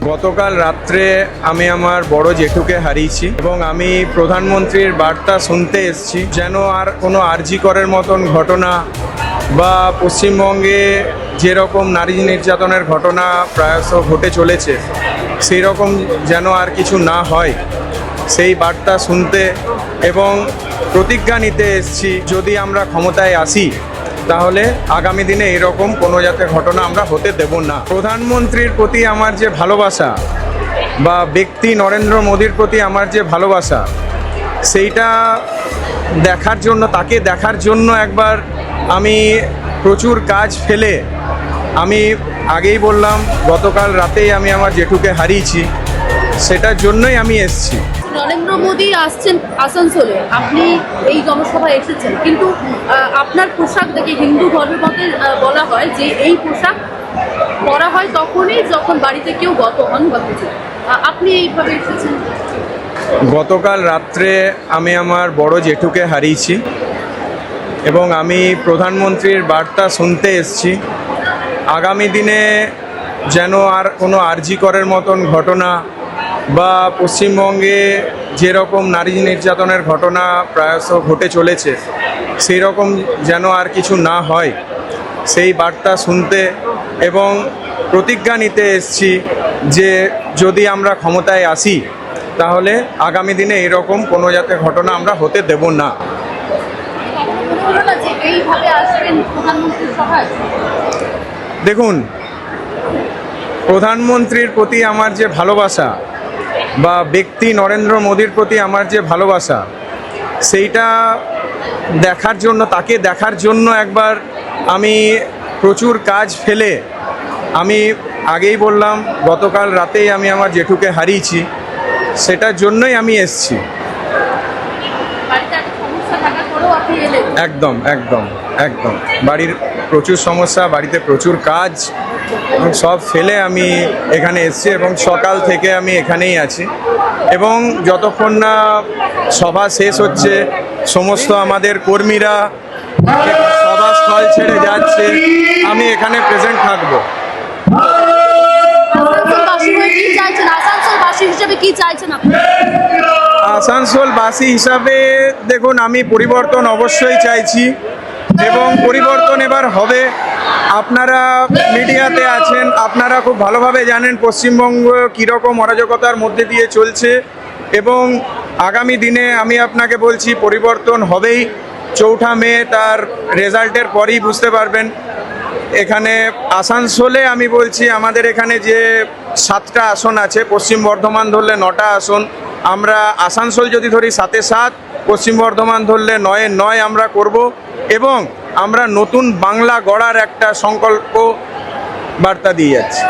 গতকাল রাত্রে আমি আমার বড় জেঠুকে হারিয়েছি এবং আমি প্রধানমন্ত্রীর বার্তা শুনতে এসেছি যেন আর কোনো আরজি করের মতন ঘটনা বা পশ্চিমবঙ্গে যেরকম নারী নির্যাতনের ঘটনা প্রায়শ ঘটে চলেছে সেই রকম যেন আর কিছু না হয় সেই বার্তা শুনতে এবং প্রতিজ্ঞা নিতে এসেছি যদি আমরা ক্ষমতায় আসি তাহলে আগামী দিনে এরকম কোনো যাতে ঘটনা আমরা হতে দেব না। প্রধানমন্ত্রীর প্রতি আমার যে ভালোবাসা বা ব্যক্তি নরেন্দ্র মোদীর প্রতি আমার যে ভালোবাসা সেইটা দেখার জন্য তাকে দেখার জন্য একবার আমি প্রচুর কাজ ফেলে আমি আগেই বললাম গতকাল রাতেই আমি আমার জেঠুকে হারিয়েছি, সেটার জন্যই আমি এসেছি। নরেন্দ্র মোদী আসছেন আসানসোলে, আপনি এই জনসভায় এসেছেন, কিন্তু আপনার পোশাক দেখে হিন্দু ধর্মের মতে বলা হয় যে এই পোশাক পরা হয় তখনই যখন বাড়িতে কেউ গত হন বা কিছু। আপনি এইভাবে এসেছেন। গতকাল রাত্রে আমি আমার বড় জেঠুকে হারিয়েছি এবং আমি প্রধানমন্ত্রীর বার্তা শুনতে এসেছি আগামী দিনে যেন আর কোনো আরজি করের মতন ঘটনা বা পশ্চিমবঙ্গে যেরকম নারী নির্যাতনের ঘটনা প্রায়শ ঘটে চলেছে সেই রকম যেন আর কিছু না হয় সেই বার্তা শুনতে এবং প্রতিজ্ঞা নিতে এসেছি যে যদি আমরা ক্ষমতায় আসি তাহলে আগামী দিনে এরকম কোনো যাতে ঘটনা আমরা হতে দেব না। দেখুন, প্রধানমন্ত্রীর প্রতি আমার যে ভালোবাসা বা ব্যক্তি নরেন্দ্র মোদীর প্রতি আমার যে ভালোবাসা সেইটা দেখার জন্য তাকে দেখার জন্য একবার আমি প্রচুর কাজ ফেলে আমি আগেই বললাম গতকাল রাতেই আমি আমার জেঠুকে হারিয়েছি, সেটার জন্যই আমি এসেছি। একদম একদম একদম বাড়ির প্রচুর সমস্যা, বাড়িতে প্রচুর কাজ সব ফেলে আমি এখানে এসেছি এবং সকাল থেকে আমি এখানেই আছি এবং যতক্ষণ না সভা শেষ হচ্ছে সমস্ত আমাদের কর্মীরা সভাস্থল ছেড়ে যাচ্ছে আমি এখানে প্রেজেন্ট থাকবো। আসানসোলবাসী হিসাবে দেখুন, আমি পরিবর্তন অবশ্যই চাইছি এবং পরিবর্তন এবার হবে। আপনারা মিডিয়াতে আছেন, আপনারা খুব ভালোভাবে জানেন পশ্চিমবঙ্গ কীরকম অরাজকতার মধ্যে দিয়ে চলছে এবং আগামী দিনে আমি আপনাকে বলছি পরিবর্তন হবেই। 4 মে তার রেজাল্টের পরই বুঝতে পারবেন। এখানে আসানসোলে আমি বলছি আমাদের এখানে যে 7টা আসন আছে, পশ্চিম বর্ধমান ধরলে 9টা আসন, আমরা আসানসোল যদি ধরি 7-এ 7, পশ্চিম বর্ধমান ধরলে 9-এ 9 আমরা করব এবং আমরা নতুন বাংলা গড়ার একটা সংকল্প বার্তা দিয়ে যাচ্ছি।